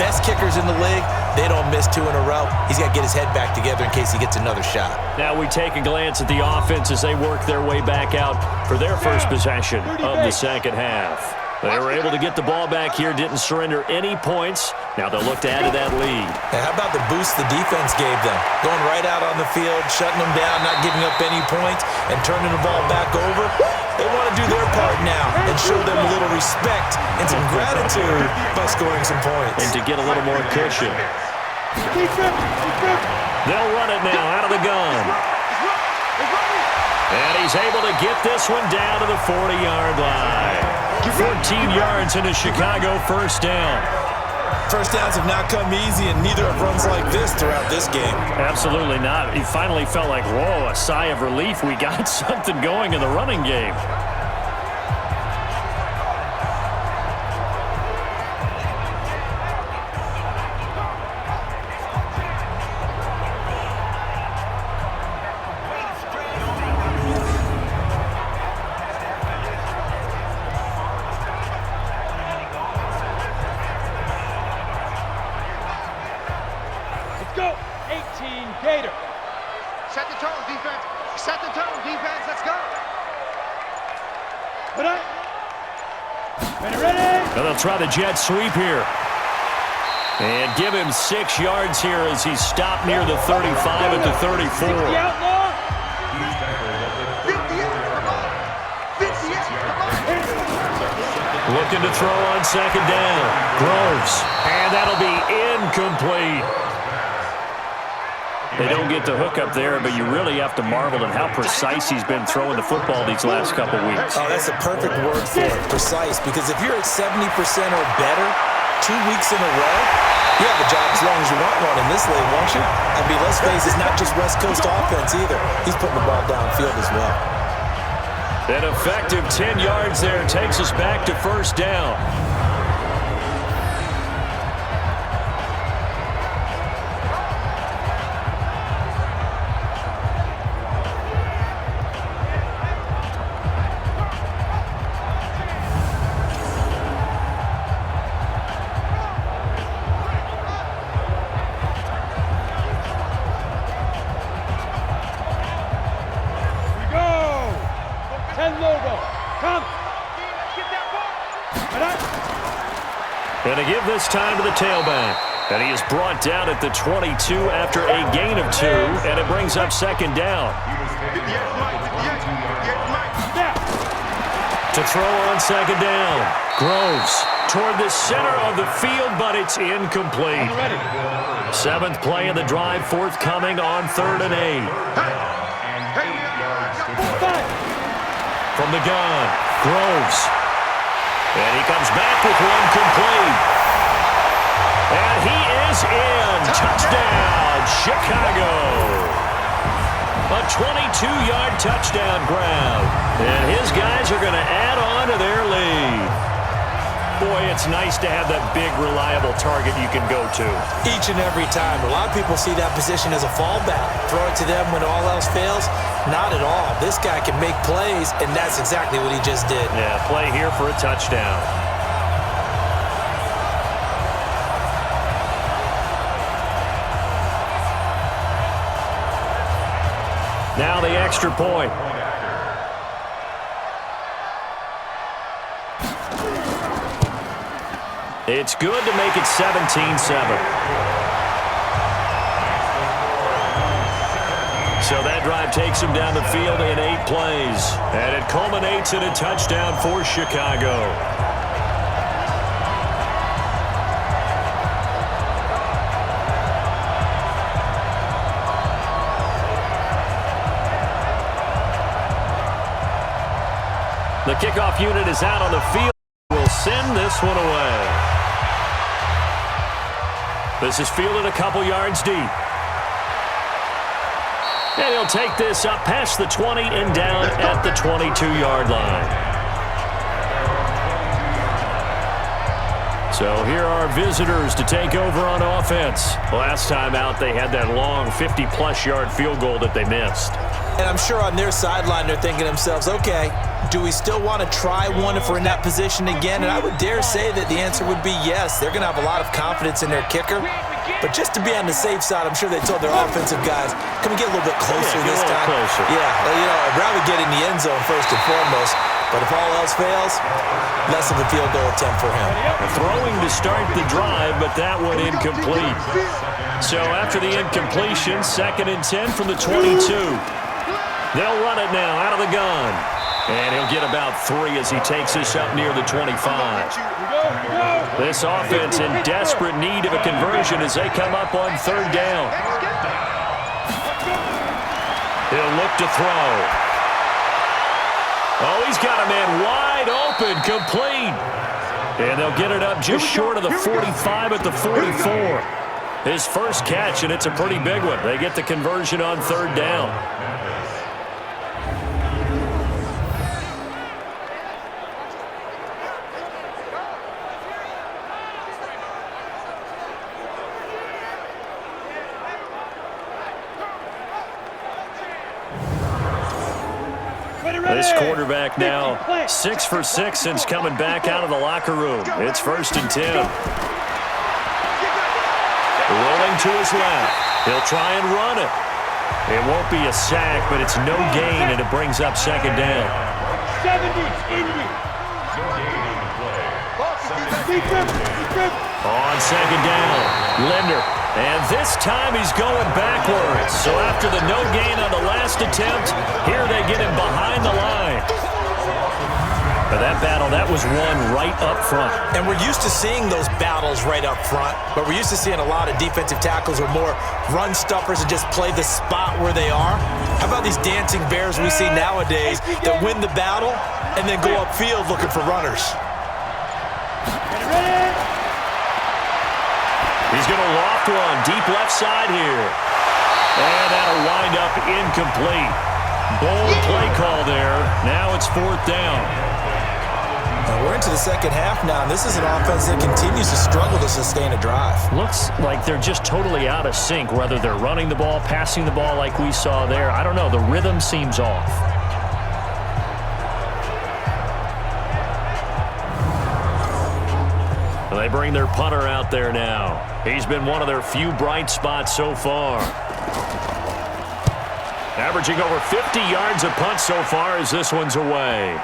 Best kickers in the league, they don't miss 2 in a row. He's got to get his head back together in case he gets another shot. Now we take a glance at the offense as they work their way back out for their first possession of the 2nd half. They were able to get the ball back here, didn't surrender any points. Now they'll look to add to that lead. Now how about the boost the defense gave them? Going right out on the field, shutting them down, not giving up any points, and turning the ball back over. They want to do their part now and show them a little respect and some gratitude by scoring some points. And to get a little more cushion. They'll run it now out of the gun. And he's able to get this one down to the 40-yard line. 14 yards into Chicago first down. First downs have not come easy, and neither have runs like this throughout this game. Absolutely not. He finally felt like, whoa, a sigh of relief. We got something going in the running game. Try the jet sweep here. And give him 6 yards here as he's stopped near the 35 at the 34. Looking to throw on second down. Groves. And that'll be incomplete. They don't get the hook up there, but you really have to marvel at how precise he's been throwing the football these last couple weeks. Oh, that's a perfect word for it, precise, because if you're at 70% or better 2 weeks in a row, you have a job as long as you want one in this league, won't you? I mean, let's face it, it's not just West Coast offense either. He's putting the ball downfield as well. An effective 10 yards there takes us back to first down. And to give this time to the tailback. And he is brought down at the 22 after a gain of 2, and it brings up second down. To throw on second down. Groves toward the center of the field, but it's incomplete. 7th play of the drive forthcoming on 3rd and 8. From the gun, Groves. And he comes back with one complete. And he is in. Touchdown, Chicago. A 22-yard touchdown grab. And his guys are going to add on to their lead. Boy, it's nice to have that big, reliable target you can go to. Each and every time. A lot of people see that position as a fallback. Throw it to them when all else fails. Not at all. This guy can make plays, and that's exactly what he just did. Yeah, play here for a touchdown. Now the extra point. It's good to make it 17-7. So that drive takes him down the field in 8 plays. And it culminates in a touchdown for Chicago. The kickoff unit is out on the field. We'll send this one away. This is fielded a couple yards deep. And he'll take this up past the 20 and down at the 22-yard line. So here are visitors to take over on offense. Last time out, they had that long 50-plus yard field goal that they missed. And I'm sure on their sideline, they're thinking to themselves, okay, do we still want to try one if we're in that position again? And I would dare say that the answer would be yes. They're going to have a lot of confidence in their kicker. But just to be on the safe side, I'm sure they told their offensive guys, can we get a little bit closer this time? Closer. Yeah, you know, I'd rather get in the end zone first and foremost. But if all else fails, less of a field goal attempt for him. Throwing to start the drive, but that one incomplete. So after the incompletion, 2nd and 10 from the 22. They'll run it now out of the gun. And he'll get about 3 as he takes this up near the 25. This offense in desperate need of a conversion as they come up on 3rd down. He'll look to throw. He's got a man wide open, complete. And they'll get it up just short of the 45 at the 44. His first catch, and it's a pretty big one. They get the conversion on third down. This quarterback now 6 for 6 since coming back out of the locker room. It's 1st and 10. Rolling to his left. He'll try and run it. It won't be a sack, but it's no gain, and it brings up 2nd down. 70, On 2nd down, Linder. And this time he's going backwards. So after the no gain on the last attempt, here they get him behind the line. But that battle, that was won right up front. And we're used to seeing those battles right up front, but we're used to seeing a lot of defensive tackles or more run stuffers and just play the spot where they are. How about these dancing bears we see nowadays that win the battle and then go upfield looking for runners? He's going to loft one deep left side here. And that'll wind up incomplete. Bold play call there. Now it's 4th down. Now we're into the second half now, and this is an offense that continues to struggle to sustain a drive. Looks like they're just totally out of sync, whether they're running the ball, passing the ball like we saw there. I don't know. The rhythm seems off. They bring their punter out there now. He's been one of their few bright spots so far. Averaging over 50 yards a punt so far as this one's away.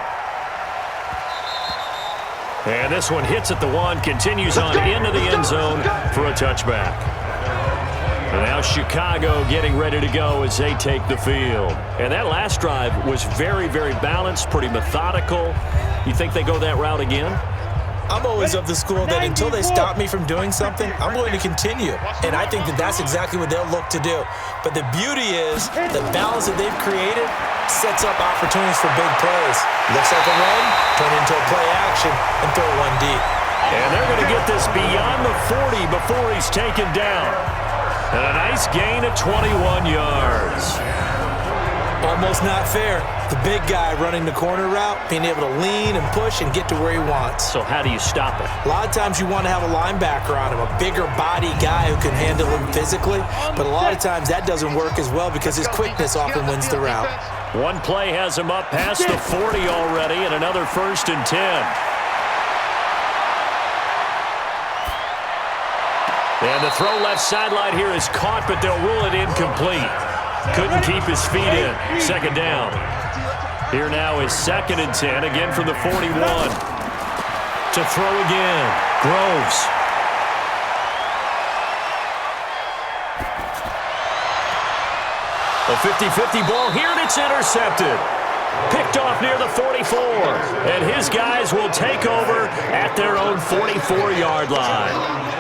And this one hits at the 1, continues on into the end zone for a touchback. And now Chicago getting ready to go as they take the field. And that last drive was very, very balanced, pretty methodical. You think they go that route again? I'm always of the school that until they stop me from doing something, I'm going to continue. And I think that that's exactly what they'll look to do. But the beauty is the balance that they've created sets up opportunities for big plays. Looks like a run, turn into a play action, and throw one deep. And they're going to get this beyond the 40 before he's taken down. And a nice gain of 21 yards. Almost not fair. The big guy running the corner route, being able to lean and push and get to where he wants. So how do you stop it? A lot of times you want to have a linebacker on him, a bigger body guy who can handle him physically, but a lot of times that doesn't work as well because his quickness often wins the route. One play has him up past the 40 already, and another 1st and 10. And the throw left sideline here is caught, but they'll rule it incomplete. Couldn't keep his feet in. 2nd down. Here now is 2nd and 10, again from the 41. To throw again, Groves. A 50-50 ball here, and it's intercepted. Picked off near the 44. And his guys will take over at their own 44-yard line.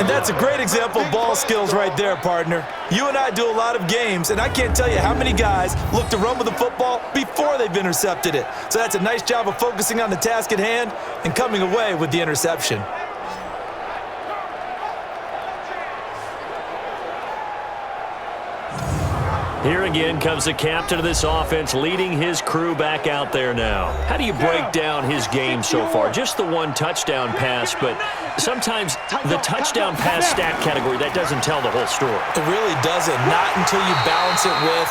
And that's a great example of ball skills right there, partner. You and I do a lot of games, and I can't tell you how many guys look to run with the football before they've intercepted it. So that's a nice job of focusing on the task at hand and coming away with the interception. Here again comes the captain of this offense, leading his crew back out there now. How do you break down his game so far? Just the one touchdown pass, but sometimes the touchdown pass stat category, that doesn't tell the whole story. It really doesn't, not until you balance it with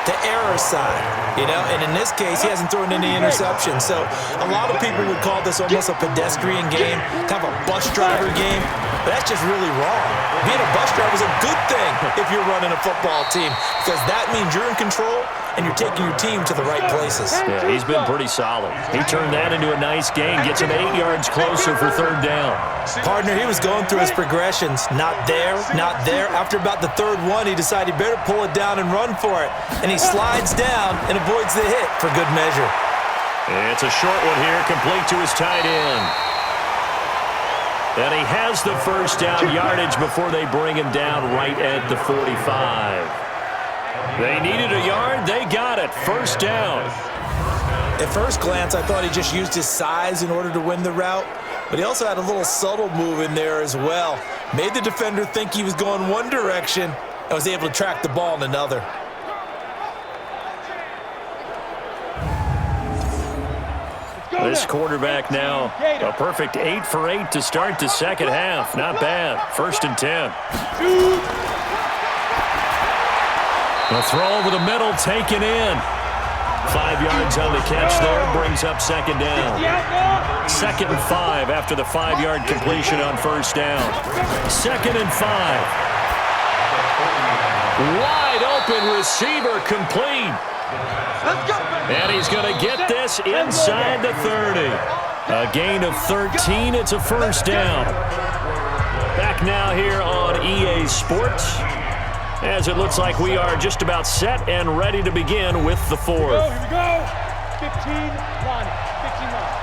the error side, you know, and in this case, he hasn't thrown any interceptions. So a lot of people would call this almost a pedestrian game, kind of a bus driver game, but that's just really wrong. Being a bus driver is a good thing if you're running a football team because that means you're in control and you're taking your team to the right places. Yeah, he's been pretty solid. He turned that into a nice gain, gets him 8 yards closer for 3rd down. Partner, he was going through his progressions. Not there, not there. After about the 3rd one, he decided he better pull it down and run for it. And he slides down and avoids the hit for good measure. It's a short one here, complete to his tight end. And he has the 1st down yardage before they bring him down right at the 45. They needed a yard. They got it. 1st down. At first glance, I thought he just used his size in order to win the route, but he also had a little subtle move in there as well. Made the defender think he was going one direction and was able to track the ball in another. This quarterback now, a perfect 8 for 8 to start the second half. Not bad. 1st and 10. A throw over the middle, taken in. 5 yards on the catch there, brings up 2nd down. 2nd and 5 after the 5-yard completion on 1st down. 2nd and 5. Wide open receiver, complete. And he's going to get this inside the 30. A gain of 13. It's a 1st down. Back now here on EA Sports, as it looks like we are just about set and ready to begin with the 4th. Here we go. 15 line. 15 line.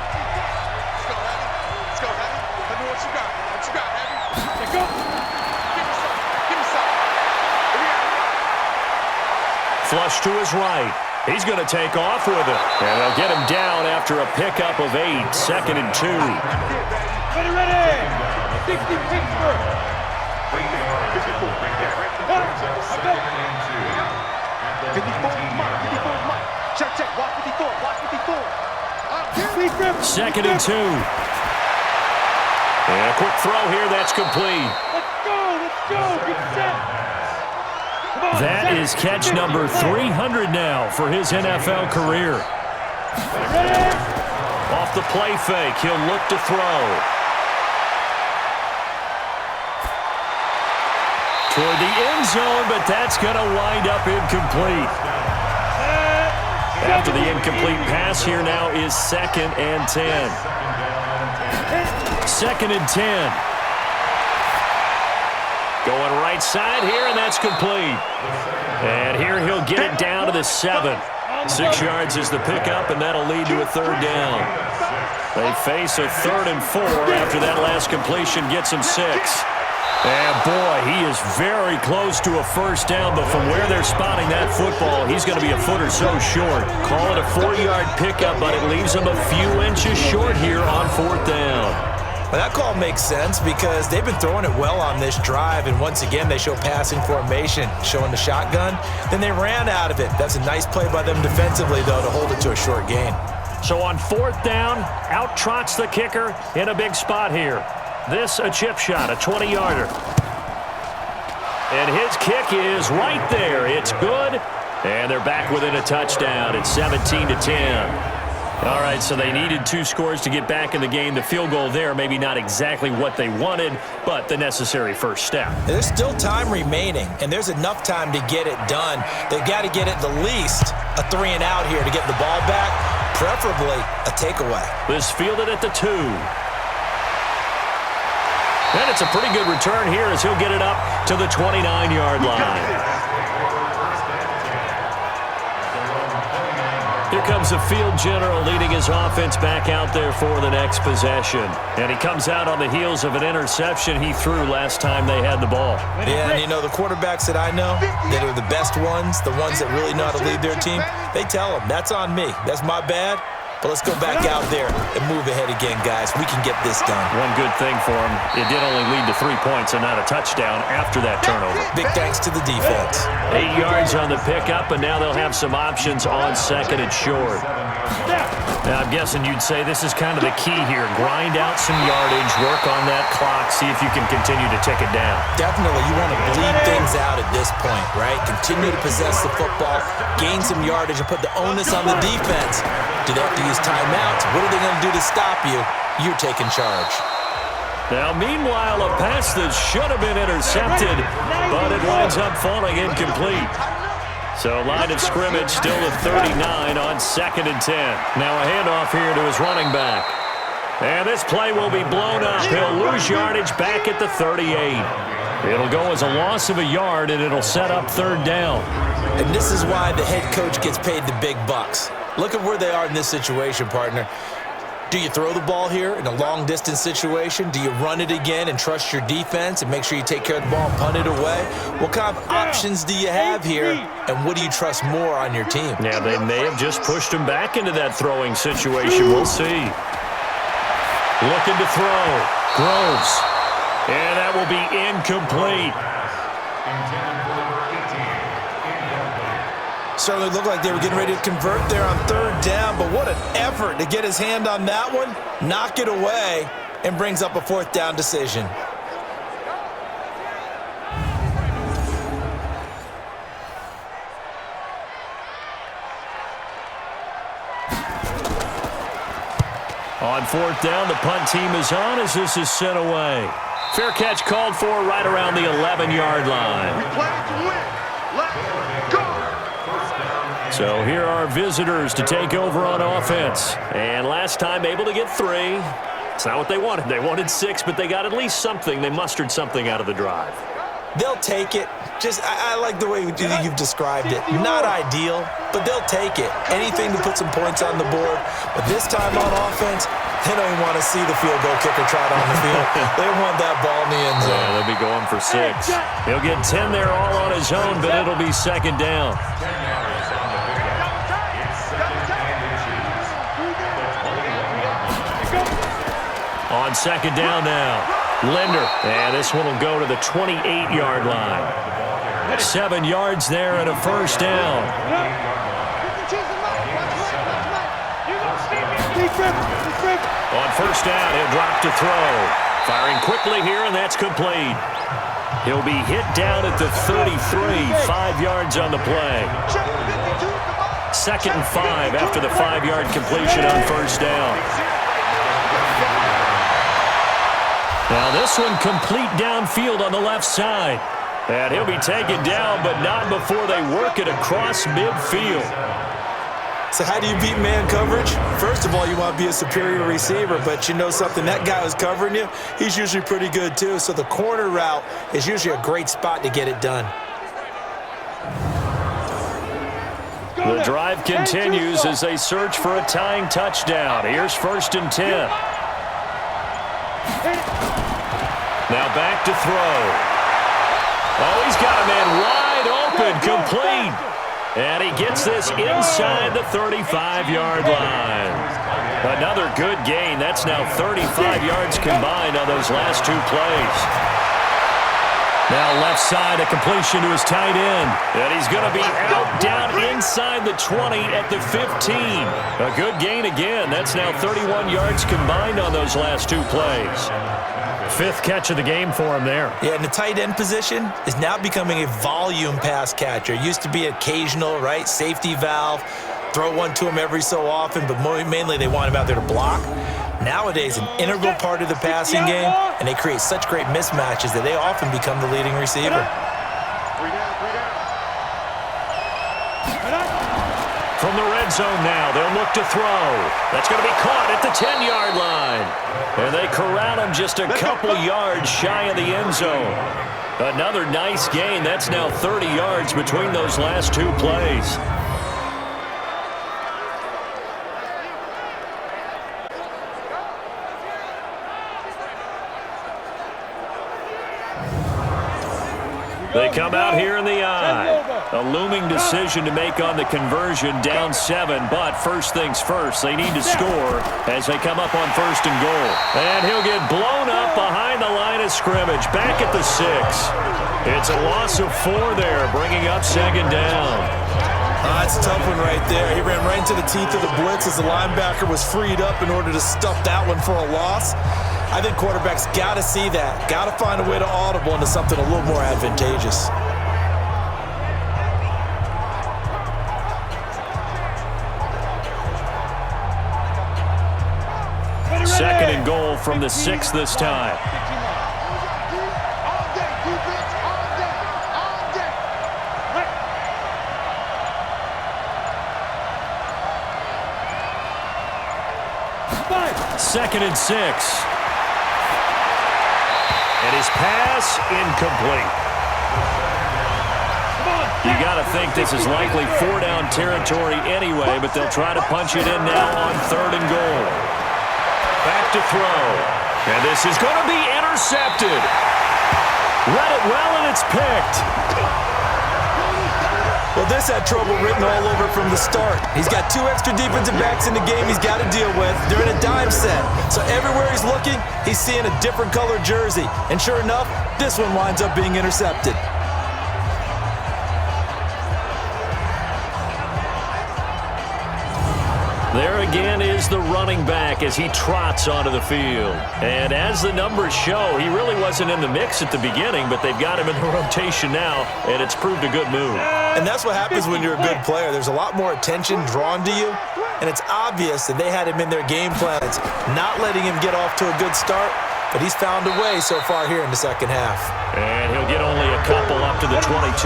Let's go, Heavy. Let me know what you got. What you got, Heavy? Let's go. Give me some. Give me some. Flush to his right. He's going to take off with it. And they'll get him down after a pickup of 8. 2nd and 2. Ready. 60 Pittsburgh. 54, check, check. Block 54, block 54. 2nd and 2. And a quick throw here. That's complete. Let's go. Get set. That is catch number 300 now for his NFL career. Off the play fake, he'll look to throw. Toward the end zone, but that's going to wind up incomplete. After the incomplete pass, here now is 2nd and 10. 2nd and 10. Going right side here, and that's complete. And here he'll get it down to the 7. 6 yards is the pickup, and that'll lead to a 3rd down. They face a 3rd and 4 after that last completion gets him 6. And boy, he is very close to a 1st down, but from where they're spotting that football, he's going to be a foot or so short. Call it a 4-yard pickup, but it leaves him a few inches short here on 4th down. Well, that call makes sense because they've been throwing it well on this drive, and once again, they show passing formation, showing the shotgun. Then they ran out of it. That's a nice play by them defensively, though, to hold it to a short gain. So on 4th down, out trots the kicker in a big spot here. This a chip shot, a 20-yarder. And his kick is right there. It's good, and they're back within a touchdown. It's 17-10. All right, so they needed 2 scores to get back in the game. The field goal there, maybe not exactly what they wanted, but the necessary first step. There's still time remaining, and there's enough time to get it done. They've got to get at the least a 3 and out here to get the ball back, preferably a takeaway. This fielded at the 2. And it's a pretty good return here as he'll get it up to the 29-yard line. Here comes the field general leading his offense back out there for the next possession. And he comes out on the heels of an interception he threw last time they had the ball. Yeah, and you know, the quarterbacks that I know that are the best ones, the ones that really know how to lead their team, they tell them, that's on me. That's my bad. But let's go back out there and move ahead again, guys. We can get this done. One good thing for him, it did only lead to 3 points and not a touchdown after that turnover. Big thanks to the defense. 8 yards on the pickup, and now they'll have some options on 2nd and short. Now, I'm guessing you'd say this is kind of the key here. Grind out some yardage, work on that clock, see if you can continue to tick it down. Definitely. You want to bleed things out at this point, right? Continue to possess the football, gain some yardage, and put the onus on the defense. Do they have to use timeouts? What are they going to do to stop you? You're taking charge. Now, meanwhile, a pass that should have been intercepted, but it winds up falling incomplete. So, line of scrimmage still at 39 on 2nd and 10. Now a handoff here to his running back. And this play will be blown up. He'll lose yardage back at the 38. It'll go as a loss of a yard, and it'll set up 3rd down. And this is why the head coach gets paid the big bucks. Look at where they are in this situation, partner. Do you throw the ball here in a long-distance situation? Do you run it again and trust your defense and make sure you take care of the ball and punt it away? What kind of options do you have here, and what do you trust more on your team? Yeah, they may have just pushed him back into that throwing situation. We'll see. Looking to throw. Groves. And that will be incomplete. Certainly looked like they were getting ready to convert there on third down, but what an effort to get his hand on that one, knock it away, and brings up a fourth down decision. On fourth down, the punt team is on as this is sent away. Fair catch called for right around the 11-yard line. We play to win. Let's go. So here are visitors to take over on offense. And last time able to get 3. It's not what they wanted. They wanted 6, but they got at least something. They mustered something out of the drive. They'll take it. I like the way you've described it. Not ideal, but they'll take it. Anything to put some points on the board. But this time on offense, they don't even want to see the field goal kicker trot on the field. They want that ball in the end zone. Yeah, they'll be going for 6. He'll get 10 there all on his own, but it'll be second down. On second down now, Linder. And this one will go to the 28-yard line. 7 yards there and a first down. On first down, he'll drop to throw. Firing quickly here, and that's complete. He'll be hit down at the 33, 5 yards on the play. 2nd and 5 after the 5-yard completion on first down. Now this one complete downfield on the left side. And he'll be taken down, but not before they work it across midfield. So how do you beat man coverage? First of all, you want to be a superior receiver, but you know something, that guy who's covering you, he's usually pretty good too. So the corner route is usually a great spot to get it done. The drive continues as they search for a tying touchdown. Here's 1st and 10. Now back to throw. Oh, he's got a man wide open, complete. And he gets this inside the 35-yard line. Another good gain. That's now 35 yards combined on those last 2 plays. Now left side, a completion to his tight end. And he's going to be out down inside the 20 at the 15. A good gain again. That's now 31 yards combined on those last 2 plays. 5th catch of the game for him there. Yeah, and the tight end position is now becoming a volume pass catcher. It used to be occasional, right? Safety valve, throw one to him every so often, but mainly they want him out there to block. Nowadays, an integral part of the passing game, and they create such great mismatches that they often become the leading receiver. From the red zone now, they'll look to throw. That's going to be caught at the 10-yard line. And they corral him just a couple yards shy of the end zone. Another nice gain. That's now 30 yards between those last 2 plays. They come out here in the eye. A looming decision to make on the conversion, down 7, but first things first, they need to score as they come up on 1st and goal. And he'll get blown up behind the line of scrimmage, back at the 6. It's a loss of 4 there, bringing up 2nd down. That's a tough one right there. He ran right into the teeth of the blitz as the linebacker was freed up in order to stuff that one for a loss. I think quarterbacks got to see that. Got to find a way to audible into something a little more advantageous. Second and goal from the 6 this time. Second and 6. And his pass incomplete. You got to think this is likely 4-down territory anyway, but they'll try to punch it in now on 3rd and goal. Back to throw. And this is going to be intercepted. Read it well, and it's picked. Well, this had trouble written all over from the start. He's got 2 extra defensive backs in the game he's got to deal with. They're in a dime set. So everywhere he's looking, he's seeing a different colored jersey. And sure enough, this one winds up being intercepted. There again is the running back as he trots onto the field. And as the numbers show, he really wasn't in the mix at the beginning, but they've got him in the rotation now, and it's proved a good move. And that's what happens when you're a good player. There's a lot more attention drawn to you, and it's obvious that they had him in their game plan. It's not letting him get off to a good start, but he's found a way so far here in the second half. And he'll get only a couple up to the 22.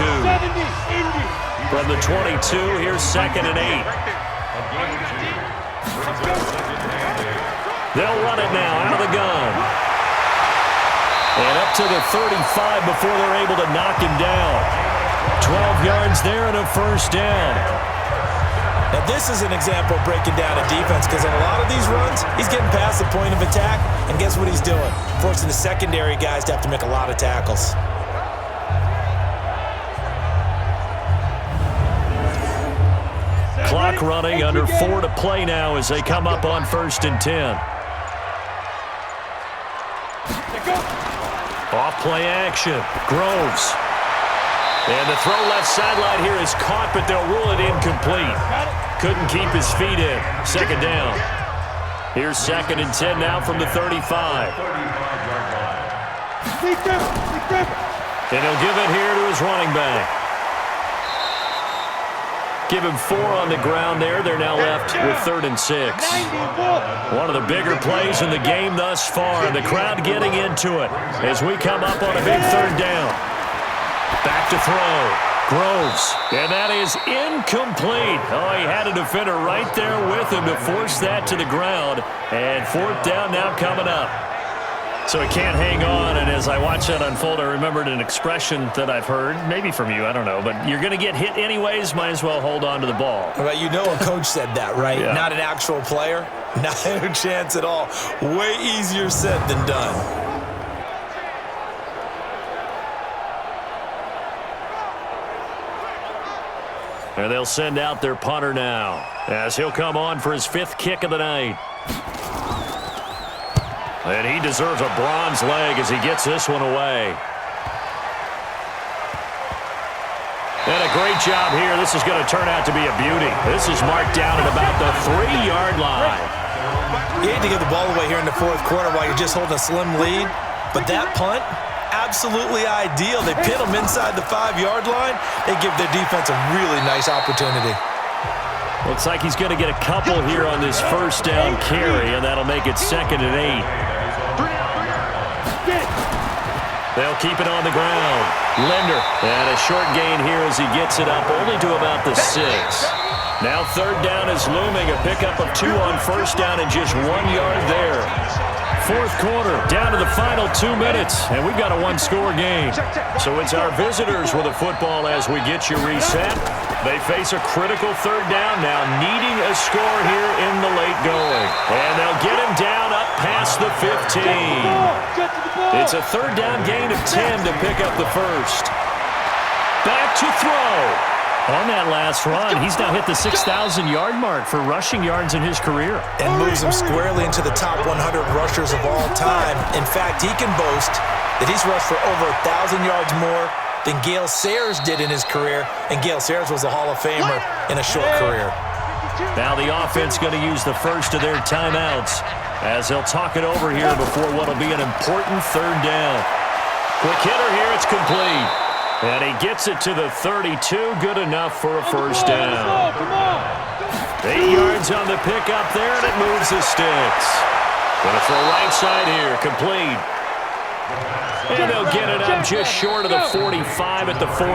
From the 22, here's 2nd and 8. They'll run it now out of the gun. And up to the 35 before they're able to knock him down. 12 yards there and a first down. Now this is an example of breaking down a defense, because on a lot of these runs, he's getting past the point of attack, and guess what he's doing? Forcing the secondary guys to have to make a lot of tackles. Clock running, under 4 to play now as they come up on 1st and 10. Off play action. Groves. And the throw left sideline here is caught, but they'll rule it incomplete. Couldn't keep his feet in. 2nd down. Here's 2nd and 10 now from the 35. And he'll give it here to his running back. Give him 4 on the ground there. They're now left with 3rd and 6. One of the bigger plays in the game thus far. The crowd getting into it as we come up on a big 3rd down. Back to throw. Groves. And that is incomplete. Oh, he had a defender right there with him to force that to the ground. And 4th down now coming up. So he can't hang on, and as I watch that unfold, I remembered an expression that I've heard, maybe from you, I don't know, but you're going to get hit anyways, might as well hold on to the ball. Well, you know a coach said that, right? Yeah. Not an actual player. Not a chance at all. Way easier said than done. And they'll send out their punter now as he'll come on for his 5th kick of the night. And he deserves a bronze leg as he gets this one away. And a great job here. This is going to turn out to be a beauty. This is marked down at about the 3-yard line. You hate to give the ball away here in the 4th quarter while you're just holding a slim lead, but that punt, absolutely ideal. They pin them inside the 5-yard line. They give their defense a really nice opportunity. Looks like he's going to get a couple here on this 1st down carry, and that'll make it 2nd and 8. They'll keep it on the ground. Linder, and a short gain here as he gets it up only to about the 6. Now 3rd down is looming, a pickup of 2 on 1st down and just 1 yard there. 4th quarter, down to the final 2 minutes, and we've got a 1-score game. So it's our visitors with the football as we get you reset. They face a critical 3rd down now, needing a score here in the late going. And they'll get him down up past the 15. It's a 3rd down gain of 10 to pick up the 1st. Back to throw. On that last run, he's now hit the 6,000-yard mark for rushing yards in his career. And moves him squarely into the top 100 rushers of all time. In fact, he can boast that he's rushed for over 1,000 yards more than Gale Sayers did in his career, and Gale Sayers was a Hall of Famer in a short career. Now the offense going to use the first of their timeouts as they'll talk it over here before what will be an important 3rd down. Quick hitter here, it's complete. And he gets it to the 32, good enough for a 1st down. 8 yards on the pickup there, and it moves the sticks. Going to throw right side here, complete. And they'll get it up just short of the 45 at the 44.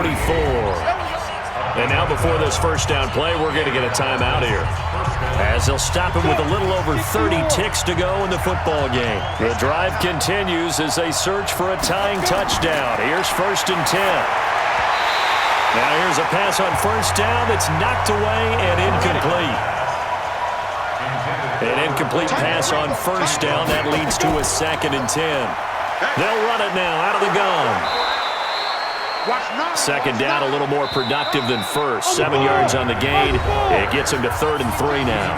And now before this 1st down play, we're going to get a timeout here, as they'll stop him with a little over 30 ticks to go in the football game. The drive continues as they search for a tying touchdown. Here's 1st and 10. Now here's a pass on 1st down that's knocked away and incomplete. An incomplete pass on first down. That leads to a 2nd and 10. They'll run it now out of the gun. 2nd down, a little more productive than first. 7 yards on the gain. It gets him to 3rd and 3 now.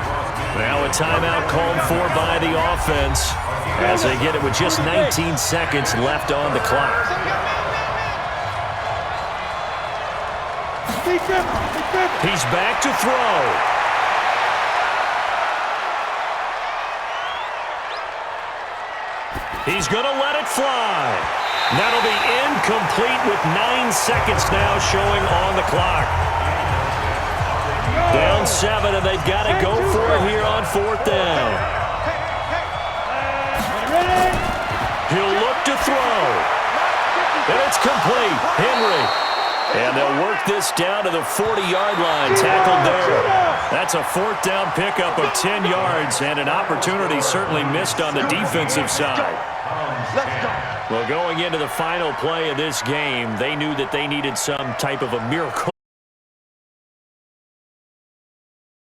Now a timeout called for by the offense as they get it with just 19 seconds left on the clock. He's back to throw. He's going to let it fly. That'll be incomplete with 9 seconds now showing on the clock. Down 7, and they've got to go for it here on 4th down. He'll look to throw. And it's complete. Henry. And they'll work this down to the 40-yard line. Tackled there. That's a 4th down pickup of 10 yards, and an opportunity certainly missed on the defensive side. Well, going into the final play of this game, they knew that they needed some type of a miracle